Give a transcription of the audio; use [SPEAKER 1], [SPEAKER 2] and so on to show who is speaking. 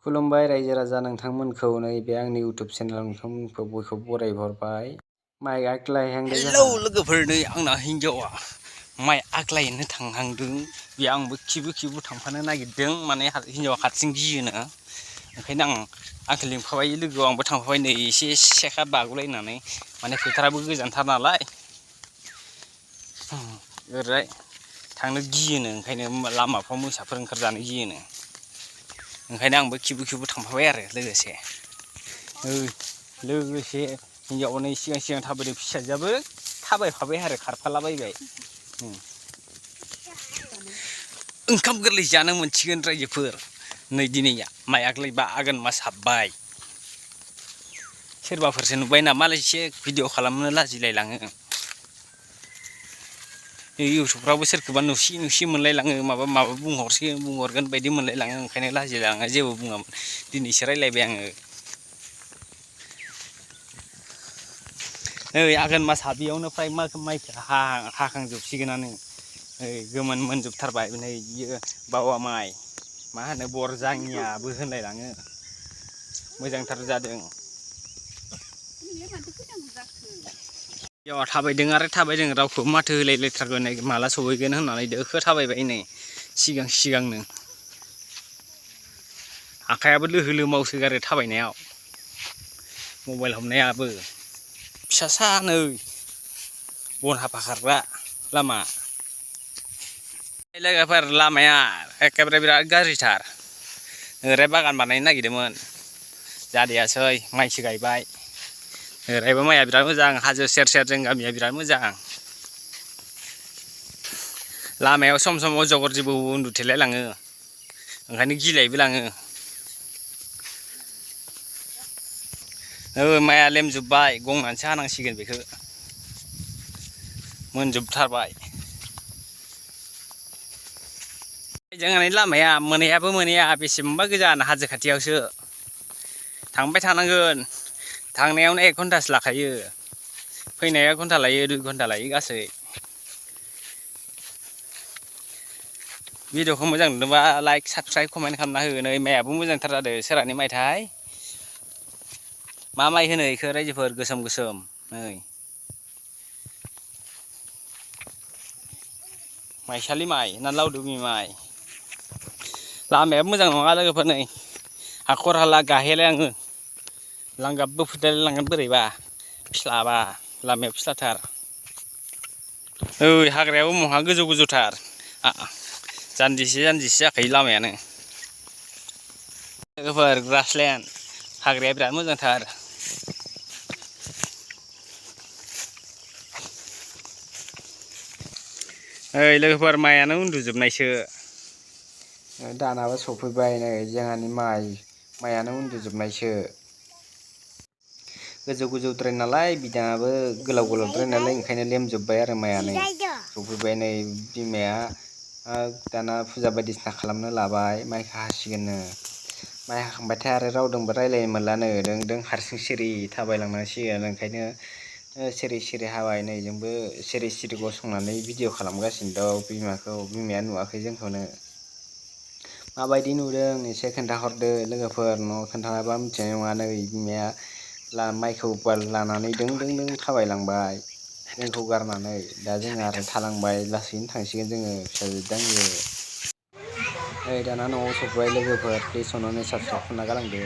[SPEAKER 1] खुलुमबाय रायजो राजा नोंथांमोनखौ नैबे आंनि इउटुब चेनेलाव नोंथांमोनखौ बयखौ बरायहरबाय। माइ आग्लायहांदों
[SPEAKER 2] हेलौ लोगोफोर, नै आंना हिन्जावा माइ आग्लायनो थांहांदों। बे आंबो खिबु थांफानो नागिरदों, माने हिन्जावा हारसिं गियोनो। ओंखायनो आंखौ लिंफाबाय लोगोआव, आंबो थांफाबाय। नै एसे सेखा बागुलायनानै, माने फोथाराबो गोजानथार नालाय ओरैहाय थांनो गियोनो। ओंखायनो लामाफ्राव मोसाफोर ओंखारजानो गियोनो। ओंखायनो आंबो खिबु थांफाबाय आरो लोगोसे हिन्जावा नै सिगां थाबायदों, फिसाजोआबो थाबायफाबाय आरो खारफालाबायबाय। ओंखाम गोरलै जानो मोनसिगोन रायजोफोर। नै दिनै माइ आग्लायबा आघोन मास हाबबाय। सोरबाफोरसो नुबाय नामालाय एसे भिडिअ' खालामनो लाजिलायलाङो। इउटुबफ्रावबो सोरखौबा नुसि मोनलायलाङो, माबा बुंहरगोन बायदि मोनलायलाङो। ओंखायनो लाजिलाङो, जेबो बुङामोन। दिनैसो रायलायबाय आङो। नै आघोन मास हाबियावनो फ्राय माइखौ हाखांजोबसिगोनानो। गोमोन मोनजोबथारबाय। नै बियो बावा माइ, मा होनो बरजाङियाबो होनलायलाङो। मोजांथार जादों। हिन्जावा थाबायदों आरो थाबायदों, रावखौबो माथो होलायलायथारगोन। माला सहैगोन होननानै दोखो थाबायबाय नै सिगांनो। आखायाबो लोहो मावसोगारो थाबायनायाव, मबाइल हमनायाबो। फिसासा नै बन हाफा खारग्रा लामा। लोगोफोर, लामाया एखेबारे बिराद गाज्रिथार। ओरैहाय बागान बानायनो नागिरदोंमोन, जादियासै। माइसो गायबाय। ओरैहायबो माइया बिराद मोजां, हाजो सेर जों गामिया बिराद मोजां। लामायाव सम अजगर जिबौ उन्दुथेलायलाङो, ओंखायनो गिलायबो लाङो। माइया लेमजोब्बाय, गंनानैसो हानांसिगोन बेखौ। मोनजोबथारबाय। जोंहानि लामाया मोनहैया बेसेबांबा गोजान, हाजो खाथियावसो। थांबाय थानांगोन। थांनायावनो 1 घन्टासो लाखायो, फैनाया 1 घन्टा लायो, 2 घन्टा लायो गासै। भिडिअ'खौ मोजां नुदोंबा लाइक, साबस्क्राइब, कमेन्ट खालामना हो। नै माइयाबो मोजांथार जादों। सोरहानि माइथाय? मा माइ होनो बेखौ रायजोफोर? गोसोम। नै माइसालि माइ ना लावदुमि माइ? लामायाबो मोजां नङा लोगोफोर। नै हाखर हाला गाहेलाङो, लांगाबबो फुदायलायलांगोन बोरैबा फिस्लाबा। लामाया फिस्लाथार। हाग्रायाबो महा गोजौथार। जानजिसे जाखायो लामायानो। लोगोफोर, ग्रासलेण्ड हाग्राया बिराद मोजांथार। लोगोफोर, माइयानो उन्दुजोबनायसो। दानाबो सफैबाय। नै जोंहानि माइयानो उन्दुजोबनायसो। गोजौद्राय नालाय, बिदाङाबो गोलावद्राय नालाय, ओंखायनो लेमजोब्बाय आरो माइयानो सफैबाय। नै बिमाया दाना फुजा बायदिसिना खालामनो लाबाय, माइखौ हासिगोननो। माइ हाखांबाथाय आरो रावदोंबो रायलायनो मोनलानो, दों हारसिं सिरि थाबायलांनांसिगोन। ओंखायनो सिरि हाबाय। नै जोंबो सिरि गसंनानै भिडिअ' खालामगासिनो दं बिमाखौ। बिमाया नुवाखै जोंखौनो। माबायदि नुदों एसे खोन्थाहरदो लोगोफोर। न'आव खोन्थानाबा मिथिनाय नङा। नै बिमाया माइखौ लानानै दों थाबायलांबाय जोंखौ गारनानै। दा जोङो आरो थालांबाय, लासैनो थांसिगोन जोङो फिसाजोजों आंजों। दाना न'आव सफैबाय लोगोफोर। प्लिज अननानै साबस्क्राइब खालामना गालांदो।